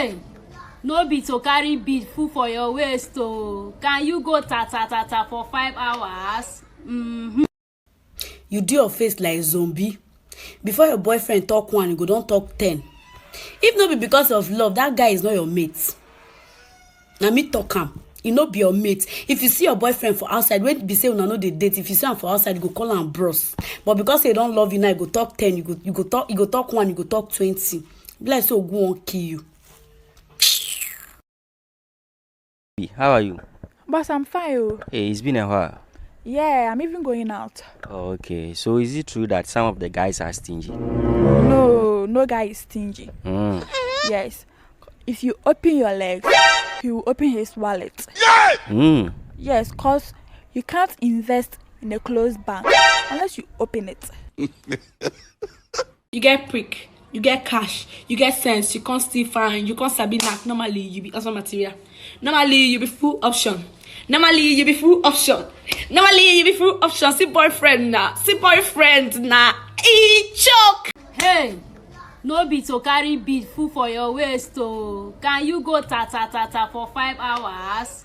Hey, no be to carry bead full for your waist oh. Can you go ta for 5 hours? You do your face like zombie. Before your boyfriend talk one, you go don talk 10. If no be because of love, that guy is not your mate. Na me talk am. He no be your mate. If you see your boyfriend for outside, when be say una no dey date, if you see am for outside, you go call am bros. But because he don't love you now, you go talk 10, you go talk 1, you go talk 20. Be like say Ogun won't kill you. How are you? Boss, I'm fine. Oh. Hey, it's been a while. Yeah, I'm even going out. Oh, okay. So is it true that some of the guys are stingy? No guy is stingy. Yes. If you open your legs, he will open his wallet. Yes, cause you can't invest in a closed bank unless you open it. You get prick, you get cash, you get sense, you can't still find, you can't sabi knack. Normally you be also material. Normally you be full option. Normally you be full option. Normally you be full option. See boyfriend now. He choke. Hey, no be to carry bead full for your waist oh. Can you go ta for 5 hours?